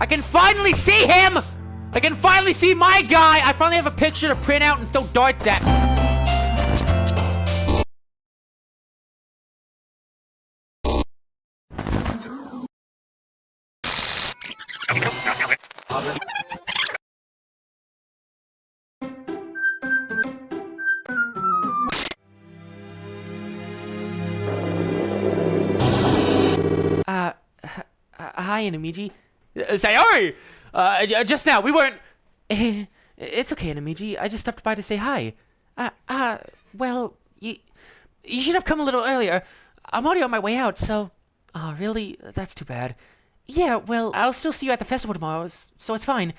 I can finally see him! I can finally see my guy! I finally have a picture to print out and throw darts at. Hi, Anamiji. Sayori! Just now, we weren't... It's okay, Anamiji. I just stopped by to say hi. Well, you should have come a little earlier. I'm already on my way out, so... Oh, really? That's too bad. Yeah, well, I'll still see you at the festival tomorrow, so it's fine.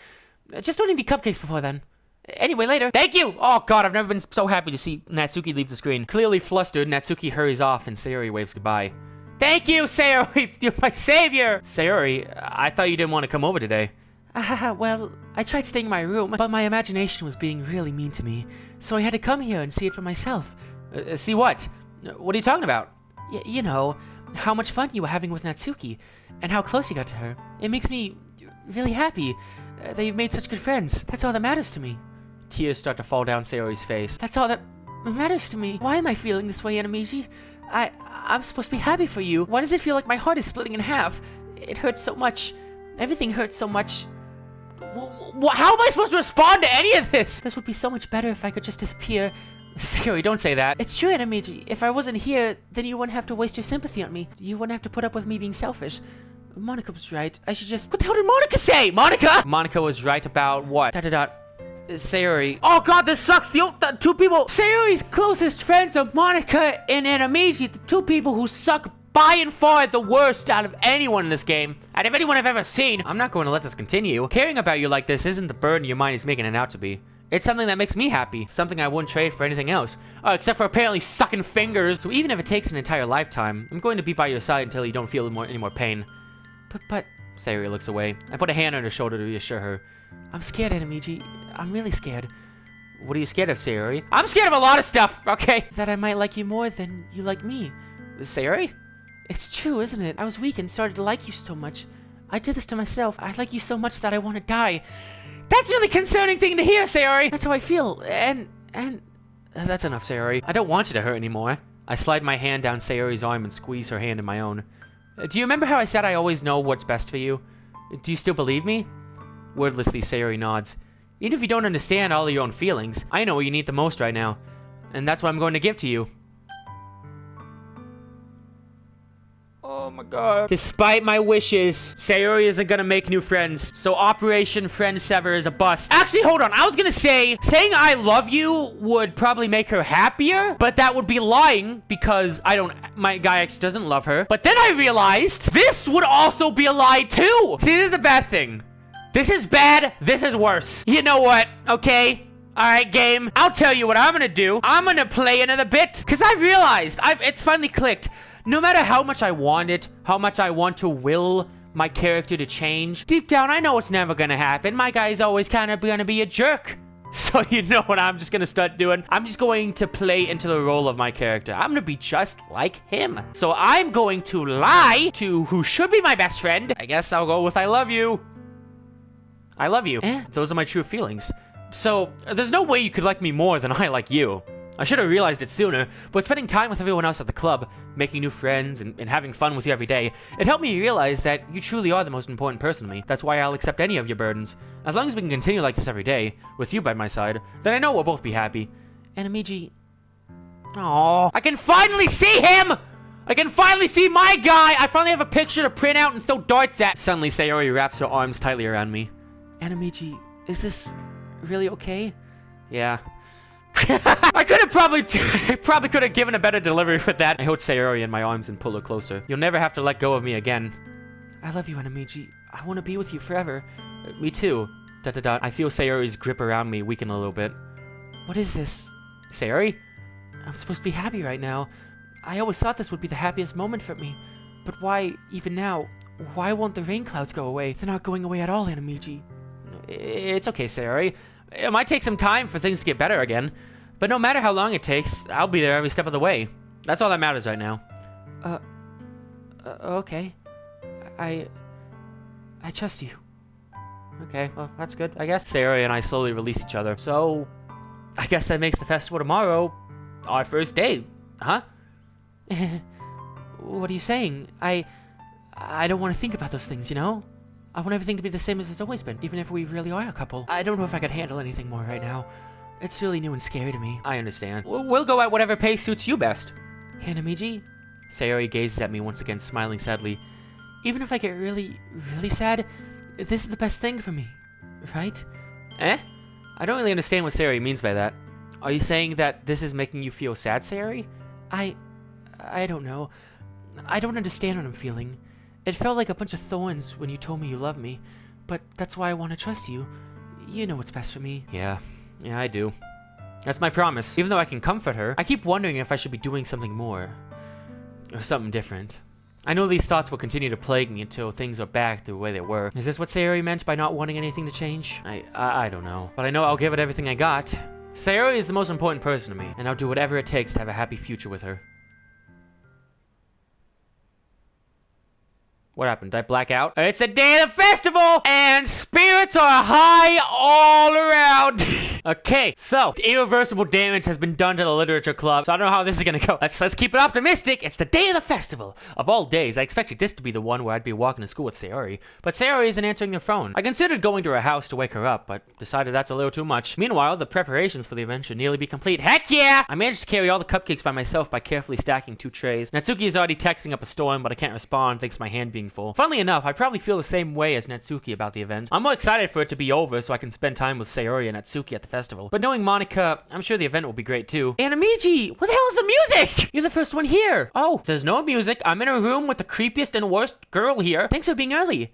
Just don't need the cupcakes before then. Anyway, later. Thank you! Oh god, I've never been so happy to see Natsuki leave the screen. Clearly flustered, Natsuki hurries off and Sayori waves goodbye. Thank you, Sayori! You're my savior! Sayori, I thought you didn't want to come over today. Well, I tried staying in my room, but my imagination was being really mean to me. So I had to come here and see it for myself. See what? What are you talking about? You know, how much fun you were having with Natsuki, and how close you got to her. It makes me really happy that you've made such good friends. That's all that matters to me. Tears start to fall down Sayori's face. That's all that matters to me. Why am I feeling this way, Anamiji? I'm supposed to be happy for you. Why does it feel like my heart is splitting in half? It hurts so much. Everything hurts so much. How am I supposed to respond to any of this? This would be so much better if I could just disappear. Sayori, don't say that. It's true, Anamiji. If I wasn't here, then you wouldn't have to waste your sympathy on me. You wouldn't have to put up with me being selfish. Monica was right. I should just... What the hell did Monica say? Monica? Monica was right about what? Sayori. Oh god, this sucks. The two people. Sayori's closest friends are Monica and Anamiji, the two people who suck by and far the worst out of anyone in this game. Out of anyone I've ever seen. I'm not going to let this continue. Caring about you like this isn't the burden your mind is making it out to be. It's something that makes me happy. Something I wouldn't trade for anything else. Except for apparently sucking fingers. So even if it takes an entire lifetime, I'm going to be by your side until you don't feel any more pain. But... Sayori looks away. I put a hand on her shoulder to reassure her. I'm scared, Anamiji. I'm really scared. What are you scared of, Sayori? I'm scared of a lot of stuff, okay? That I might like you more than you like me. Sayori? It's true, isn't it? I was weak and started to like you so much. I did this to myself. I like you so much that I want to die. That's a really concerning thing to hear, Sayori. That's how I feel. And... That's enough, Sayori. I don't want you to hurt anymore. I slide my hand down Sayori's arm and squeeze her hand in my own. Do you remember how I said I always know what's best for you? Do you still believe me? Wordlessly, Sayori nods. Even if you don't understand all of your own feelings, I know what you need the most right now. And that's what I'm going to give to you. Oh my god. Despite my wishes, Sayori isn't gonna make new friends. So Operation Friend Sever is a bust. Actually, hold on. I was gonna say, saying I love you would probably make her happier, but that would be lying because my guy actually doesn't love her. But then I realized this would also be a lie too. See, this is the bad thing. This is bad. This is worse. You know what? Okay. Alright, game. I'll tell you what I'm gonna do. I'm gonna play another bit. Because I've realized, it's finally clicked. No matter how much I want it, how much I want to will my character to change, deep down I know it's never gonna happen. My guy's always kind of gonna be a jerk. So you know what I'm just gonna start doing? I'm just going to play into the role of my character. I'm gonna be just like him. So I'm going to lie to who should be my best friend. I guess I'll go with I love you. I love you. Those are my true feelings. So, there's no way you could like me more than I like you. I should have realized it sooner, but spending time with everyone else at the club, making new friends, and having fun with you every day, it helped me realize that you truly are the most important person to me. That's why I'll accept any of your burdens. As long as we can continue like this every day, with you by my side, then I know we'll both be happy. Anamiji... Aww. I can finally see him! I can finally see my guy! I finally have a picture to print out and throw darts at! Suddenly, Sayori wraps her arms tightly around me. Anamiji, is this really okay? Yeah. I could have probably could have given a better delivery with that. I hold Sayori in my arms and pull her closer. You'll never have to let go of me again. I love you, Anamiji. I want to be with you forever. Me too. ... I feel Sayori's grip around me weaken a little bit. What is this? Sayori? I'm supposed to be happy right now. I always thought this would be the happiest moment for me. But why, even now, why won't the rain clouds go away? They're not going away at all, Anamiji. It's okay, Sayori. It might take some time for things to get better again. But no matter how long it takes, I'll be there every step of the way. That's all that matters right now. Okay. I trust you. Okay, well, that's good, I guess. Sayori and I slowly release each other. So, I guess that makes the festival tomorrow our first date, huh? What are you saying? I don't want to think about those things, you know? I want everything to be the same as it's always been, even if we really are a couple. I don't know if I could handle anything more right now. It's really new and scary to me. I understand. We'll go at whatever pace suits you best. Hanamiji? Sayori gazes at me once again, smiling sadly. Even if I get really, really sad, this is the best thing for me, right? Eh? I don't really understand what Sayori means by that. Are you saying that this is making you feel sad, Sayori? I don't know. I don't understand what I'm feeling. It felt like a bunch of thorns when you told me you love me, but that's why I want to trust you. You know what's best for me. Yeah, I do. That's my promise. Even though I can comfort her, I keep wondering if I should be doing something more. Or something different. I know these thoughts will continue to plague me until things are back the way they were. Is this what Sayori meant by not wanting anything to change? I don't know. But I know I'll give it everything I got. Sayori is the most important person to me, and I'll do whatever it takes to have a happy future with her. What happened? Did I black out? It's the day of the festival, and spirits are high all around. Okay, so irreversible damage has been done to the literature club, so I don't know how this is gonna go. Let's keep it optimistic. It's the day of the festival. Of all days, I expected this to be the one where I'd be walking to school with Sayori, but Sayori isn't answering the phone. I considered going to her house to wake her up, but decided that's a little too much. Meanwhile, the preparations for the event should nearly be complete. Heck yeah! I managed to carry all the cupcakes by myself by carefully stacking 2 trays. Natsuki is already texting up a storm, but I can't respond thanks to my hand being full. Funnily enough, I probably feel the same way as Natsuki about the event. I'm more excited for it to be over so I can spend time with Sayori and Natsuki at the festival. But knowing Monica, I'm sure the event will be great too. Hanamiji, what the hell is the music? You're the first one here. Oh, there's no music. I'm in a room with the creepiest and worst girl here. Thanks for being early.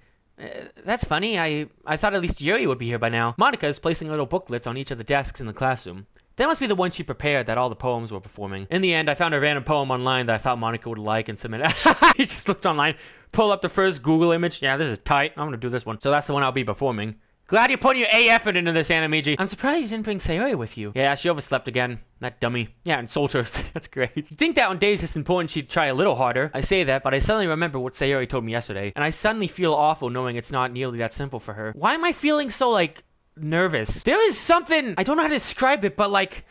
That's funny. I thought at least Yuri would be here by now. Monica is placing little booklets on each of the desks in the classroom. That must be the one she prepared that all the poems were performing. In the end, I found a random poem online that I thought Monica would like and submit. He just looked online, pull up the first Google image. Yeah, this is tight. I'm gonna do this one. So that's the one I'll be performing. Glad you're putting your A effort into this, Hanamiji. I'm surprised you didn't bring Sayori with you. Yeah, she overslept again. That dummy. Yeah, and Solters. That's great. You'd think that on days this important she'd try a little harder. I say that, but I suddenly remember what Sayori told me yesterday, and I suddenly feel awful knowing it's not nearly that simple for her. Why am I feeling so, like, nervous? There is something, I don't know how to describe it, but, like,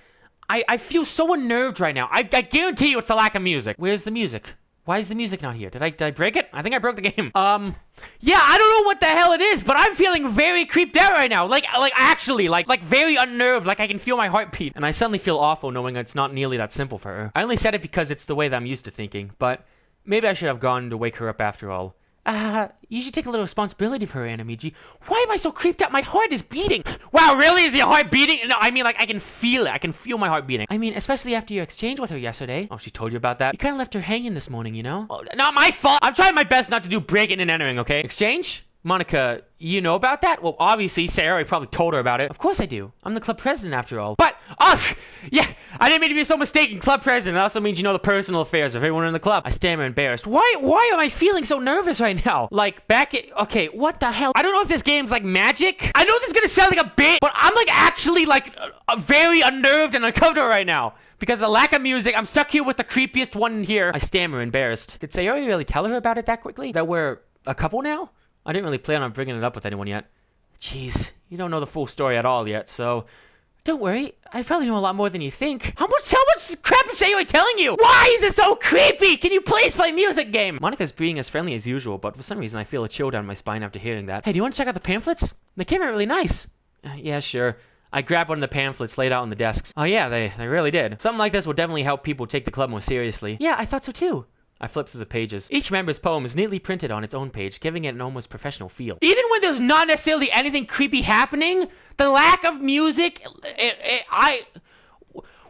I feel so unnerved right now. I guarantee you it's the lack of music. Where's the music? Why is the music not here? Did I break it? I think I broke the game. Yeah, I don't know what the hell it is, but I'm feeling very creeped out right now. Like actually, like very unnerved. Like I can feel my heartbeat. And I suddenly feel awful knowing it's not nearly that simple for her. I only said it because it's the way that I'm used to thinking, but maybe I should have gone to wake her up after all. You should take a little responsibility for her, Hanamiji. Why am I so creeped out? My heart is beating. Wow, really? Is your heart beating? No, I mean, like, I can feel it. I can feel my heart beating. I mean, especially after your exchange with her yesterday. Oh, she told you about that? You kind of left her hanging this morning, you know? Oh, not my fault. I'm trying my best not to do breaking and entering, okay? Exchange? Monica, you know about that? Well, obviously, Sayori probably told her about it. Of course I do. I'm the club president after all. But, yeah, I didn't mean to be so mistaken. Club president also means you know the personal affairs of everyone in the club. I stammer embarrassed. Why am I feeling so nervous right now? Like, okay, what the hell? I don't know if this game's like magic. I know this is gonna sound like a bit, but I'm like actually like very unnerved and uncomfortable right now. Because of the lack of music, I'm stuck here with the creepiest one in here. I stammer embarrassed. Did Sayori really tell her about it that quickly? That we're a couple now? I didn't really plan on bringing it up with anyone yet. Jeez, you don't know the full story at all yet, so... Don't worry, I probably know a lot more than you think. How much crap is Sayori telling you? Why is it so creepy? Can you please play music game? Monica's being as friendly as usual, but for some reason I feel a chill down my spine after hearing that. Hey, do you want to check out the pamphlets? They came out really nice. Yeah, sure. I grabbed one of the pamphlets laid out on the desks. Oh yeah, they really did. Something like this will definitely help people take the club more seriously. Yeah, I thought so too. I flipped through the pages. Each member's poem is neatly printed on its own page, giving it an almost professional feel. Even when there's not necessarily anything creepy happening, the lack of music, why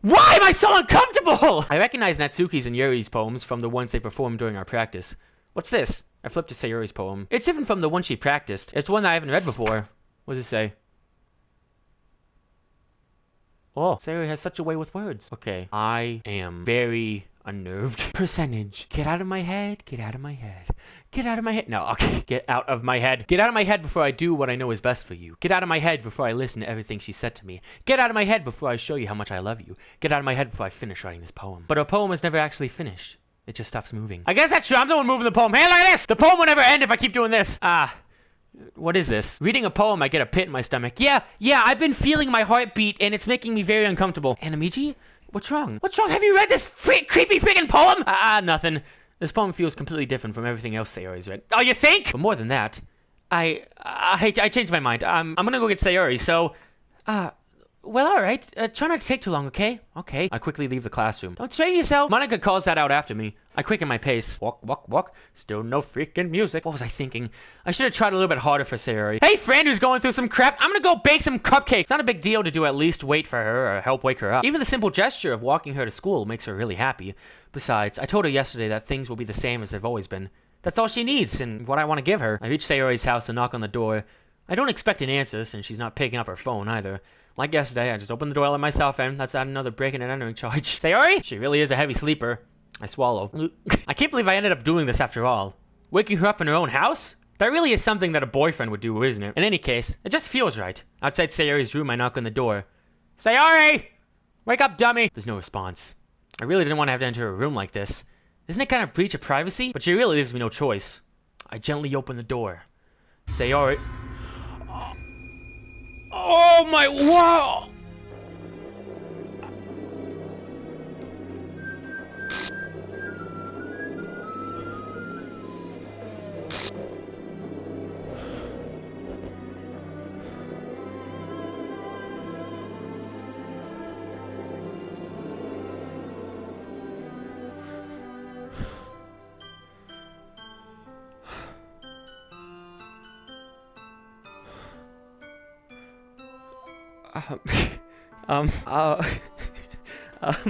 am I so uncomfortable? I recognize Natsuki's and Yuri's poems from the ones they performed during our practice. What's this? I flipped to Sayori's poem. It's different from the one she practiced. It's one that I haven't read before. What does it say? Oh, Sayori has such a way with words. Okay, I am very unnerved. Percentage. Get out of my head. Get out of my head. Get out of my head. No, okay. Get out of my head. Get out of my head before I do what I know is best for you. Get out of my head before I listen to everything she said to me. Get out of my head before I show you how much I love you. Get out of my head before I finish writing this poem. But our poem is never actually finished. It just stops moving. I guess that's true. I'm the one moving the poem. Hey, look at this! The poem will never end if I keep doing this. What is this? Reading a poem, I get a pit in my stomach. Yeah, I've been feeling my heartbeat, and it's making me very uncomfortable. Anamiji? What's wrong? What's wrong? Have you read this creepy freaking poem? Nothing. This poem feels completely different from everything else Sayori's read. Oh, you think? But more than that, I changed my mind. I'm gonna go get Sayori, so... Well, alright. Try not to take too long, okay? Okay. I quickly leave the classroom. Don't strain yourself. Monica calls that out after me. I quicken my pace. Walk. Still no freaking music. What was I thinking? I should have tried a little bit harder for Sayori. Hey, friend who's going through some crap. I'm gonna go bake some cupcakes. It's not a big deal to do at least wait for her or help wake her up. Even the simple gesture of walking her to school makes her really happy. Besides, I told her yesterday that things will be the same as they've always been. That's all she needs and what I want to give her. I reach Sayori's house and knock on the door. I don't expect an answer since she's not picking up her phone either. Like yesterday, I just opened the door, let myself in. Let's add another breaking and entering charge. Sayori? She really is a heavy sleeper. I swallow. I can't believe I ended up doing this after all. Waking her up in her own house? That really is something that a boyfriend would do, isn't it? In any case, it just feels right. Outside Sayori's room, I knock on the door. Sayori! Wake up, dummy! There's no response. I really didn't want to have to enter a room like this. Isn't it kind of breach of privacy? But she really leaves me no choice. I gently open the door. Sayori... Oh my, wow!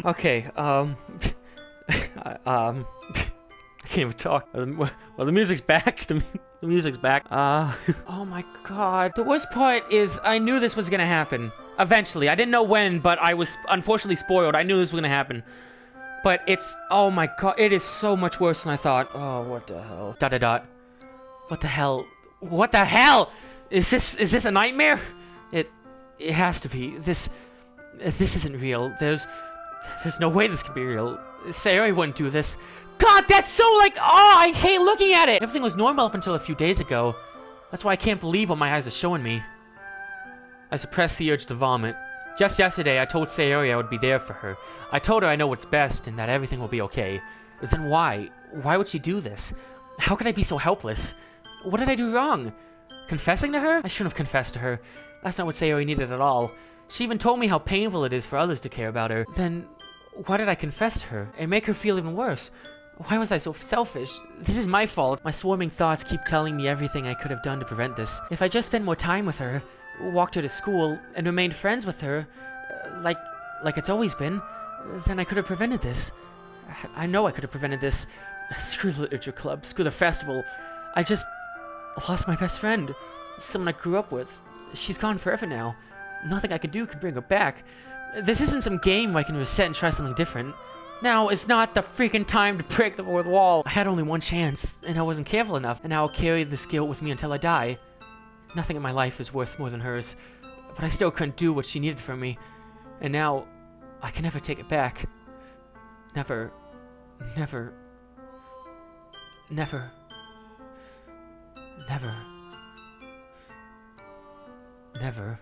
Okay, I can't even talk. Well, the music's back. The music's back. Oh my god. The worst part is I knew this was gonna happen. Eventually. I didn't know when, but I was unfortunately spoiled. I knew this was gonna happen. But it's, oh my god, it is so much worse than I thought. Oh, what the hell? ... What the hell? What the hell? Is this a nightmare? It has to be. This isn't real. There's no way this can be real. Sayori wouldn't do this. God, that's so like, oh, I hate looking at it. Everything was normal up until a few days ago. That's why I can't believe what my eyes are showing me. I suppressed the urge to vomit. Just yesterday, I told Sayori I would be there for her. I told her I know what's best and that everything will be okay. But then why? Why would she do this? How could I be so helpless? What did I do wrong? Confessing to her? I shouldn't have confessed to her. That's not what Sayori needed at all. She even told me how painful it is for others to care about her. Then, why did I confess to her and make her feel even worse? Why was I so selfish? This is my fault. My swarming thoughts keep telling me everything I could have done to prevent this. If I just spent more time with her, walked her to school, and remained friends with her, like it's always been, then I could have prevented this. I know I could have prevented this. Screw the literature club, screw the festival. I just lost my best friend. Someone I grew up with. She's gone forever now. Nothing I can do can bring her back. This isn't some game where I can reset and try something different. Now is not the freaking time to break the fourth wall. I had only one chance, and I wasn't careful enough, and now I'll carry this guilt with me until I die. Nothing in my life is worth more than hers, but I still couldn't do what she needed from me. And now, I can never take it back. Never. Never. Never. Never. Never.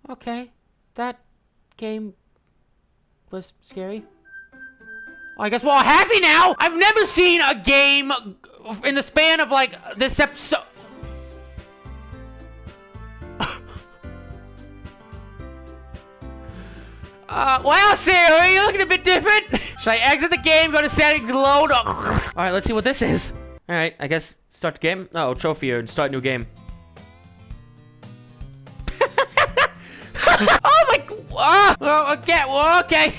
Okay, that game was scary. Oh, I guess we're all happy now! I've never seen a game in the span of like this episode. Well, Sarah, you're looking a bit different. Should I exit the game, go to settings, load? Alright, let's see what this is. Alright, I guess start the game. Oh, trophy and start new game. Oh my, okay.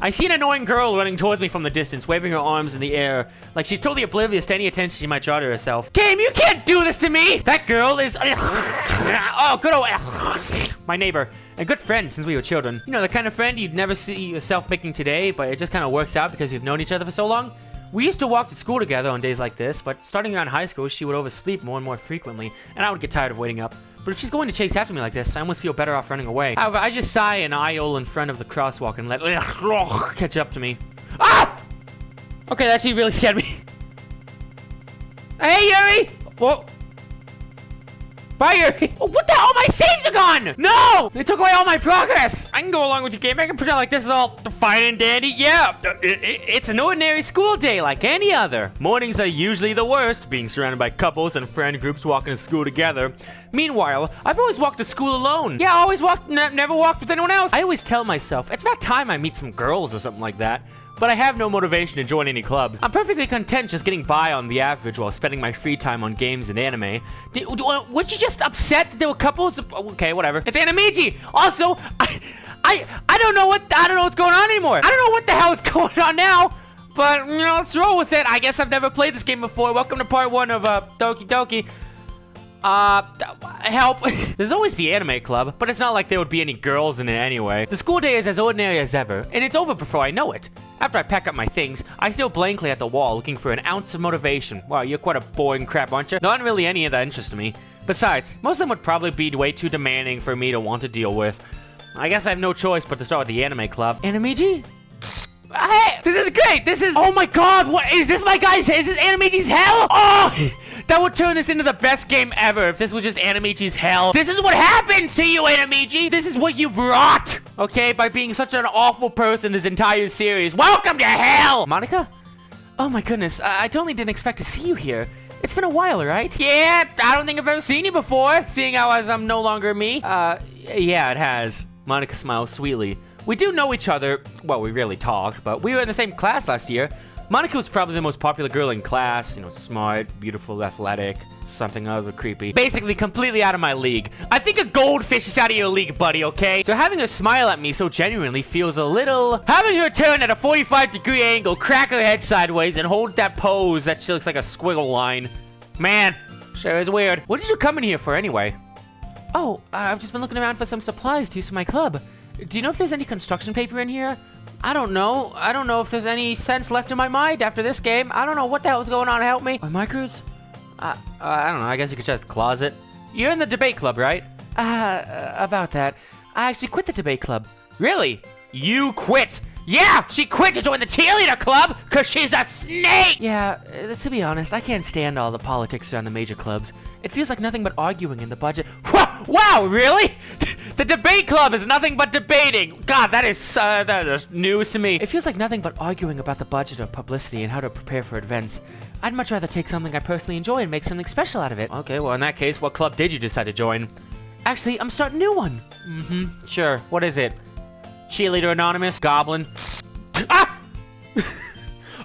I see an annoying girl running towards me from the distance, waving her arms in the air, like she's totally oblivious to any attention she might draw to herself. Game, you can't do this to me! That girl is... Oh, good old... My neighbor, and good friend since we were children. You know, the kind of friend you'd never see yourself making today, but it just kind of works out because you've known each other for so long. We used to walk to school together on days like this, but starting around high school, she would oversleep more and more frequently, and I would get tired of waiting up. But if she's going to chase after me like this, I almost feel better off running away. However, I just sigh and idle in front of the crosswalk and let catch up to me. Ah! Okay, that actually really scared me. Hey, Yuri! Whoa. Bye, Yuri! Oh, what the hell? My saves are gone! No! They took away all my progress! I can go along with your game. I can pretend like this is all fine and dandy. Yeah, it's an ordinary school day like any other. Mornings are usually the worst, being surrounded by couples and friend groups walking to school together. Meanwhile, I've always walked to school alone. Yeah, I always walked, never walked with anyone else. I always tell myself, it's about time I meet some girls or something like that. But I have no motivation to join any clubs. I'm perfectly content just getting by on the average while spending my free time on games and anime. Weren't you just upset that there were couples? Okay, whatever. It's Animeegee! Also, I don't know what's going on anymore. I don't know what the hell is going on now. But, you know, let's roll with it. I guess I've never played this game before. Welcome to part 1 of Doki Doki. Help. There's always the anime club, but it's not like there would be any girls in it anyway. The school day is as ordinary as ever, and it's over before I know it. After I pack up my things, I stare blankly at the wall looking for an ounce of motivation. Wow, you're quite a boring crap, aren't you? Not really any of that interest to me. Besides, most of them would probably be way too demanding for me to want to deal with. I guess I have no choice but to start with the anime club. Animeegee? Hey, this is great. This is, oh my god, what is this, my guys? Is this Animeegee's hell? Oh, that would turn this into the best game ever if this was just Animeegee's hell. This is what happens to you, Animeegee. This is what you've wrought, okay, by being such an awful person this entire series. Welcome to hell. Monica? Oh my goodness, I totally didn't expect to see you here. It's been a while, right? Yeah, I don't think I've ever seen you before, seeing how as I'm no longer me. Yeah, it has. Monica smiles sweetly. We do know each other. Well, we rarely talked, but we were in the same class last year. Monica was probably the most popular girl in class. You know, smart, beautiful, athletic, something other creepy. Basically, completely out of my league. I think a goldfish is out of your league, buddy, okay? So having her smile at me so genuinely feels a little... Having her turn at a 45-degree angle, crack her head sideways, and hold that pose that she looks like a squiggle line. Man, sure is weird. What did you come in here for anyway? Oh, I've just been looking around for some supplies to use for my club. Do you know if there's any construction paper in here? I don't know. I don't know if there's any sense left in my mind after this game. I don't know what the hell's going on. Help me. My markers? I don't know. I guess you could check the closet. You're in the debate club, right? About that. I actually quit the debate club. Really? You quit? Yeah, she quit to join the cheerleader club because she's a snake! Yeah, to be honest, I can't stand all the politics around the major clubs. It feels like nothing but arguing in the budget. Wow, really? The debate club is nothing but debating. God, that is news to me. It feels like nothing but arguing about the budget of publicity and how to prepare for events. I'd much rather take something I personally enjoy and make something special out of it. Okay, well, in that case, what club did you decide to join? Actually, I'm starting a new one. Sure. What is it? Cheerleader Anonymous? Goblin? Ah!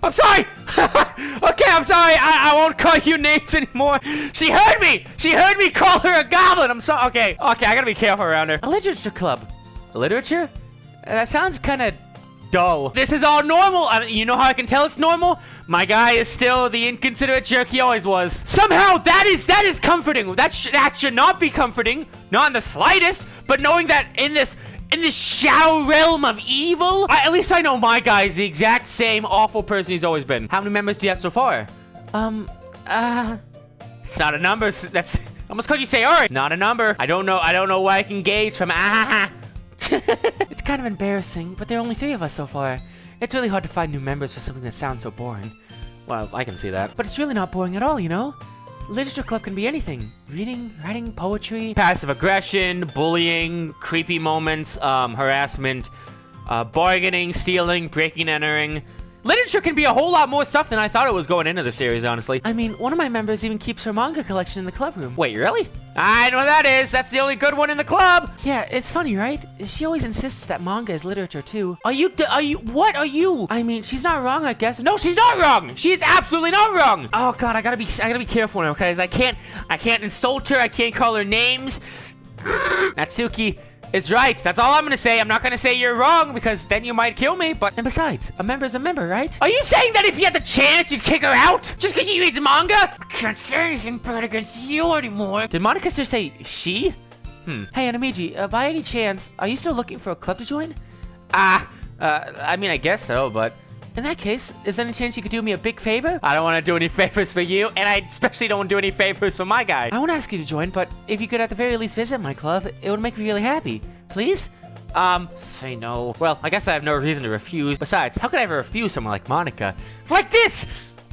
I'm sorry! Okay, I'm sorry. I won't call you names anymore. She heard me! She heard me call her a goblin! I'm sorry. Okay, I gotta be careful around her. A literature club. Literature? That sounds kind of dull. This is all normal. You know how I can tell it's normal? My guy is still the inconsiderate jerk he always was. Somehow, that is comforting. That should not be comforting. Not in the slightest. But knowing that in this shadow realm of evil, at least I know my guy is the exact same awful person he's always been. How many members do you have so far? It's not a number. That's almost called you say, alright. It's not a number. I don't know why I can gauge from It's kind of embarrassing, but there are only 3 of us so far. It's really hard to find new members for something that sounds so boring. Well, I can see that. But it's really not boring at all, you know? Literature club can be anything. Reading, writing, poetry, passive aggression, bullying, creepy moments, harassment, bargaining, stealing, breaking, entering. Literature can be a whole lot more stuff than I thought it was going into the series, honestly. I mean, one of my members even keeps her manga collection in the club room. Wait, really? I know what that is. That's the only good one in the club. Yeah, it's funny, right? She always insists that manga is literature, too. What are you? I mean, she's not wrong, I guess. No, she's not wrong. She is absolutely not wrong. Oh, God, I gotta be careful now, because I can't insult her. I can't call her names. Natsuki is right. That's all I'm gonna say. I'm not gonna say you're wrong because then you might kill me, but... And besides, a member's a member, right? Are you saying that if you had the chance, you'd kick her out? Just because she reads manga? I can't say anything bad against you anymore. Did Monica just say she? Hey, Animeegee, by any chance, are you still looking for a club to join? I mean, I guess so, but... In that case, is there any chance you could do me a big favor? I don't want to do any favors for you, and I especially don't want to do any favors for my guy. I won't ask you to join, but if you could at the very least visit my club, it would make me really happy. Please? Say no. Well, I guess I have no reason to refuse. Besides, how could I ever refuse someone like Monica? Like this!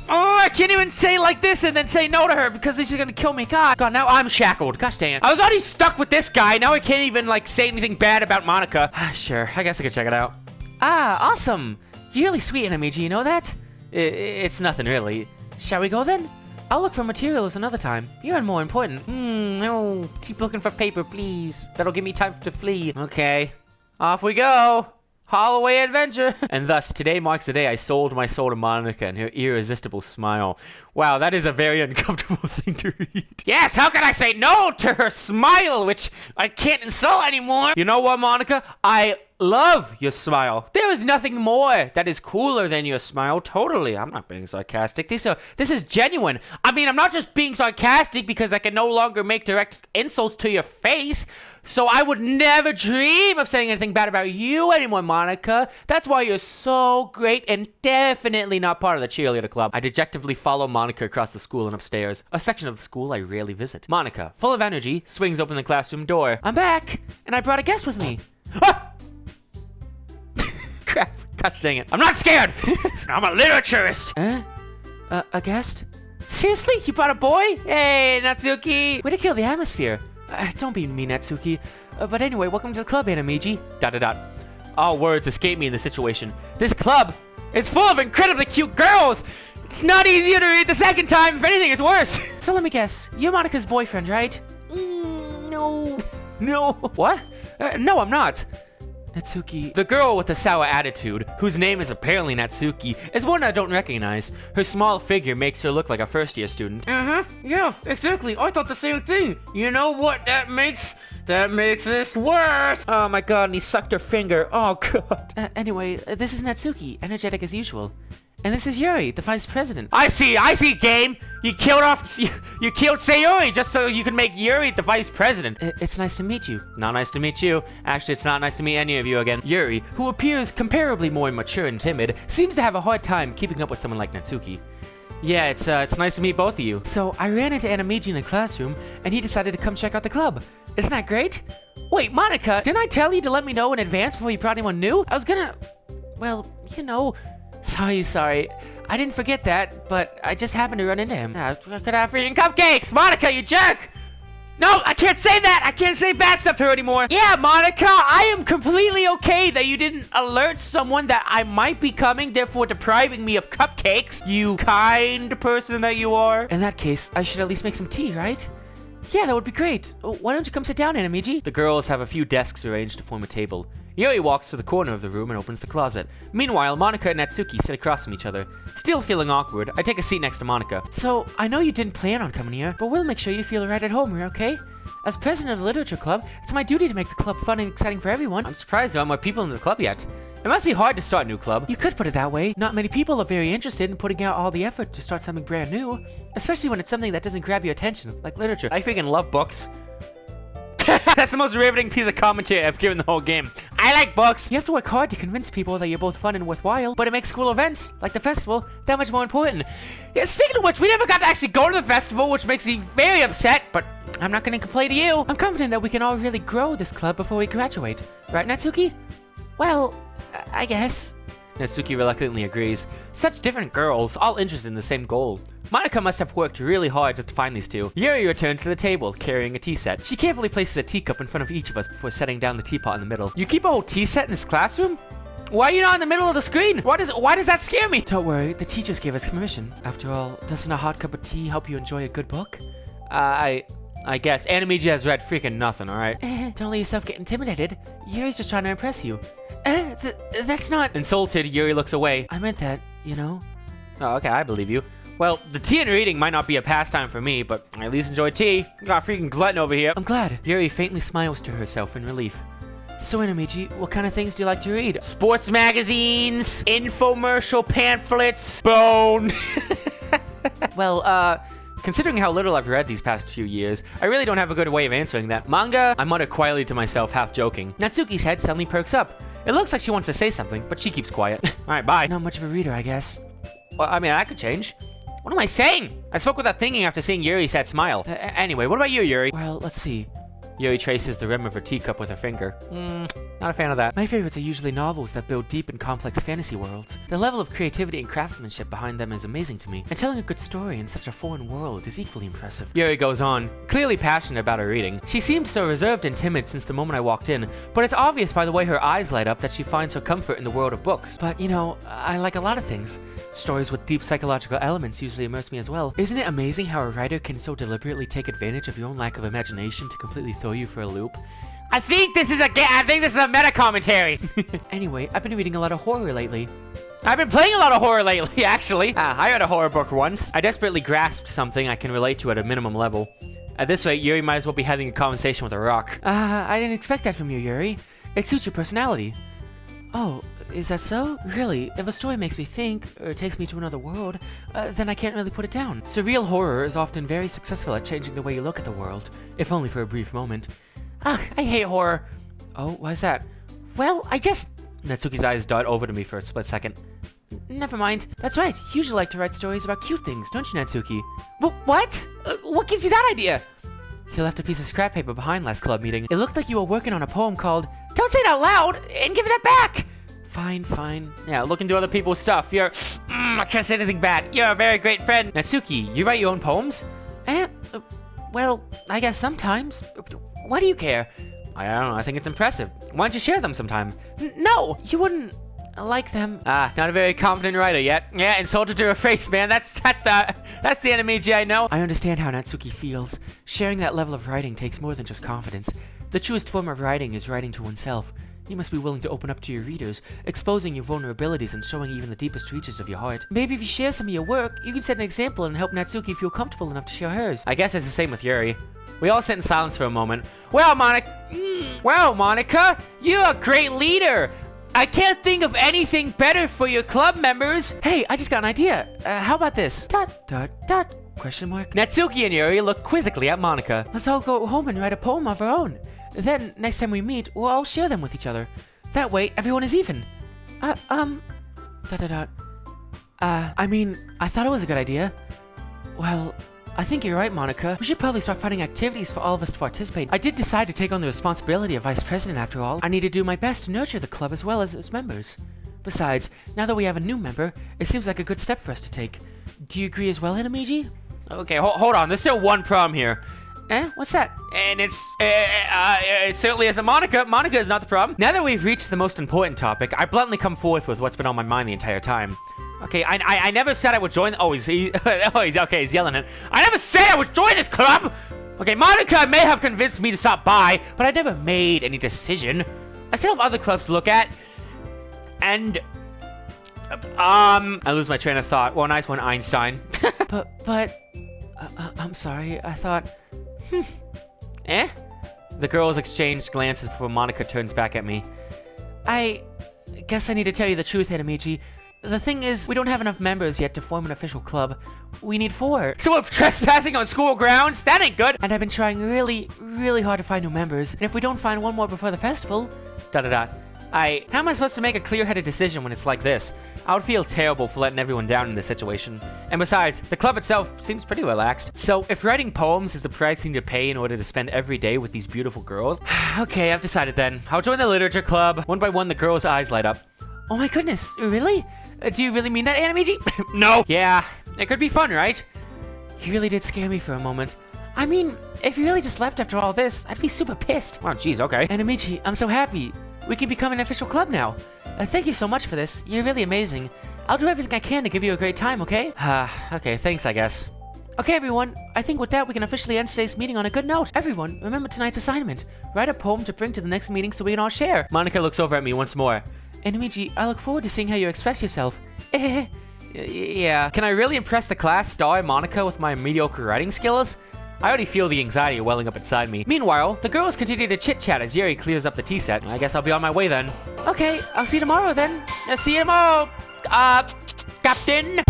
Oh, I can't even say like this and then say no to her because she's gonna kill me. God, now I'm shackled. Gosh dang it. I was already stuck with this guy. Now I can't even, like, say anything bad about Monica. Sure, I guess I could check it out. Ah, awesome. You're really sweet, Namiji, you know that? It's nothing, really. Shall we go, then? I'll look for materials another time. You're more important. No. Keep looking for paper, please. That'll give me time to flee. Okay. Off we go. Holloway adventure. And thus, today marks the day I sold my soul to Monica and her irresistible smile. Wow, that is a very uncomfortable thing to read. Yes, how can I say no to her smile, which I can't insult anymore? You know what, Monica? I love your smile. There is nothing more that is cooler than your smile. Totally. I'm not being sarcastic. This is genuine. I mean, I'm not just being sarcastic because I can no longer make direct insults to your face. So I would never dream of saying anything bad about you anymore, Monica. That's why you're so great and definitely not part of the cheerleader club. I dejectively follow Monica across the school and upstairs, a section of the school I rarely visit. Monica, full of energy, swings open the classroom door. I'm back, and I brought a guest with me. Ah! Crap. Gosh dang it. I'm not scared. I'm a literaturist. A guest? Seriously? You brought a boy? Hey, Natsuki. Way to kill the atmosphere. Don't be mean, Natsuki. But anyway, welcome to the club, Anamiji. ... All words escape me in this situation. This club is full of incredibly cute girls. It's not easier to read the second time. If anything, it's worse. So let me guess. You're Monica's boyfriend, right? No. No. What? No, I'm not. Natsuki. The girl with the sour attitude, whose name is apparently Natsuki, is one I don't recognize. Her small figure makes her look like a first-year student. Yeah, exactly. I thought the same thing. You know what that makes? That makes this worse. Oh my god, and he sucked her finger. Oh god. Anyway, this is Natsuki, energetic as usual. And this is Yuri, the vice president. I see, game. You killed Sayori just so you can make Yuri the vice president. It's nice to meet you. Not nice to meet you. Actually, it's not nice to meet any of you again. Yuri, who appears comparably more mature and timid, seems to have a hard time keeping up with someone like Natsuki. Yeah, it's nice to meet both of you. So, I ran into Anamiji in the classroom, and he decided to come check out the club. Isn't that great? Wait, Monica, didn't I tell you to let me know in advance before you brought anyone new? I was gonna... Well, you know... Sorry. I didn't forget that, but I just happened to run into him. I could have freaking cupcakes! Monica, you jerk! No, I can't say that! I can't say bad stuff to her anymore! Yeah, Monica, I am completely okay that you didn't alert someone that I might be coming, therefore depriving me of cupcakes, you kind person that you are. In that case, I should at least make some tea, right? Yeah, that would be great. Why don't you come sit down, Anamiji? The girls have a few desks arranged to form a table. Yuri walks to the corner of the room and opens the closet. Meanwhile, Monica and Natsuki sit across from each other. Still feeling awkward, I take a seat next to Monica. So, I know you didn't plan on coming here, but we'll make sure you feel right at home here, okay? As president of the literature club, it's my duty to make the club fun and exciting for everyone. I'm surprised there aren't more people in the club yet. It must be hard to start a new club. You could put it that way. Not many people are very interested in putting out all the effort to start something brand new. Especially when it's something that doesn't grab your attention, like literature. I freaking love books. That's the most riveting piece of commentary I've given the whole game. I like books. You have to work hard to convince people that you're both fun and worthwhile, but it makes school events, like the festival, that much more important. Yeah, speaking of which, we never got to actually go to the festival, which makes me very upset, but I'm not going to complain to you. I'm confident that we can all really grow this club before we graduate. Right, Natsuki? Well, I guess. Natsuki reluctantly agrees. Such different girls, all interested in the same goal. Monica must have worked really hard just to find these two. Yuri returns to the table, carrying a tea set. She carefully places a teacup in front of each of us before setting down the teapot in the middle. You keep a whole tea set in this classroom? Why are you not in the middle of the screen? Why does that scare me? Don't worry, the teachers gave us permission. After all, doesn't a hot cup of tea help you enjoy a good book? I guess. Anamiji has read freaking nothing, alright? Don't let yourself get intimidated. Yuri's just trying to impress you. That's not... Insulted, Yuri looks away. I meant that, you know? Oh, okay, I believe you. Well, the tea and reading might not be a pastime for me, but I at least enjoy tea. Got a freaking glutton over here. I'm glad. Yuri faintly smiles to herself in relief. So, Anamiji, what kind of things do you like to read? Sports magazines, infomercial pamphlets, bone. Well, considering how little I've read these past few years, I really don't have a good way of answering that. Manga? I mutter quietly to myself, half joking. Natsuki's head suddenly perks up. It looks like she wants to say something, but she keeps quiet. Alright, bye. Not much of a reader, I guess. Well, I mean, I could change. What am I saying? I spoke without thinking after seeing Yuri's sad smile. Anyway, what about you, Yuri? Well, let's see. Yuri traces the rim of her teacup with her finger. Not a fan of that. My favorites are usually novels that build deep and complex fantasy worlds. The level of creativity and craftsmanship behind them is amazing to me, and telling a good story in such a foreign world is equally impressive. Yuri goes on, clearly passionate about her reading. She seemed so reserved and timid since the moment I walked in, but it's obvious by the way her eyes light up that she finds her comfort in the world of books. But, you know, I like a lot of things. Stories with deep psychological elements usually immerse me as well. Isn't it amazing how a writer can so deliberately take advantage of your own lack of imagination to completely throw you for a loop? I think this is a meta commentary. Anyway, I've been reading a lot of horror lately. I've been playing a lot of horror lately, actually. I read a horror book once. I desperately grasped something I can relate to at a minimum level. At this rate, Yuri might as well be having a conversation with a rock. I didn't expect that from you, Yuri. It suits your personality. Oh, is that so? Really, if a story makes me think, or takes me to another world, then I can't really put it down. Surreal horror is often very successful at changing the way you look at the world, if only for a brief moment. Ugh, I hate horror. Oh, why's that? Well, Natsuki's eyes dart over to me for a split second. Never mind. That's right, you usually like to write stories about cute things, don't you, Natsuki? What? What gives you that idea? You left a piece of scrap paper behind last club meeting. It looked like you were working on a poem called Don't Say It Out Loud and Give It That Back! Fine. Yeah, look into other people's stuff. I can't say anything bad. You're a very great friend. Natsuki, you write your own poems? Well, I guess sometimes. Why do you care? I don't know, I think it's impressive. Why don't you share them sometime? No, you wouldn't like them. Not a very confident writer yet. Yeah, insulted to her face, man. That's the enemy I know. I understand how Natsuki feels. Sharing that level of writing takes more than just confidence. The truest form of writing is writing to oneself. You must be willing to open up to your readers, exposing your vulnerabilities and showing even the deepest reaches of your heart. Maybe if you share some of your work, you can set an example and help Natsuki feel comfortable enough to share hers. I guess it's the same with Yuri. We all sit in silence for a moment. Well, Monica, you're a great leader. I can't think of anything better for your club members. Hey, I just got an idea. How about this? ... Question mark. Natsuki and Yuri look quizzically at Monica. Let's all go home and write a poem of our own. Then, next time we meet, we'll all share them with each other. That way, everyone is even. I mean, I thought it was a good idea. Well, I think you're right, Monica. We should probably start finding activities for all of us to participate. I did decide to take on the responsibility of vice president after all. I need to do my best to nurture the club as well as its members. Besides, now that we have a new member, it seems like a good step for us to take. Do you agree as well, Hinamiji? Okay, hold on. There's still one problem here. What's that? And it certainly isn't Monica. Monica is not the problem. Now that we've reached the most important topic, I bluntly come forth with what's been on my mind the entire time. Okay, I never said I would join. Oh, he's yelling it. I never said I would join this club. Okay, Monica may have convinced me to stop by, but I never made any decision. I still have other clubs to look at. And I lose my train of thought. Well, nice one, Einstein. but I'm sorry. I thought. The girls exchange glances before Monica turns back at me. I guess I need to tell you the truth, Hinamiji. The thing is, we don't have enough members yet to form an official club. We need 4. So we're trespassing on school grounds? That ain't good! And I've been trying really hard to find new members. And if we don't find one more before the festival... How am I supposed to make a clear-headed decision when it's like this? I would feel terrible for letting everyone down in this situation. And besides, the club itself seems pretty relaxed. So, if writing poems is the price I need to pay in order to spend every day with these beautiful girls... Okay, I've decided then. I'll join the literature club. One by one, the girls' eyes light up. Oh my goodness, really? Do you really mean that, Hinamiji? No! Yeah, it could be fun, right? You really did scare me for a moment. I mean, if you really just left after all this, I'd be super pissed. Oh, jeez, okay. Hinamiji, I'm so happy. We can become an official club now. Thank you so much for this. You're really amazing. I'll do everything I can to give you a great time, okay? Okay, thanks, I guess. Okay, everyone. I think with that, we can officially end today's meeting on a good note. Everyone, remember tonight's assignment. Write a poem to bring to the next meeting so we can all share. Monica looks over at me once more. Hinamiji, I look forward to seeing how you express yourself. Yeah. Can I really impress the class, star Monica, with my mediocre writing skills? I already feel the anxiety welling up inside me. Meanwhile, the girls continue to chit-chat as Yuri clears up the tea set. I guess I'll be on my way then. Okay, I'll see you tomorrow then. See you tomorrow, Captain.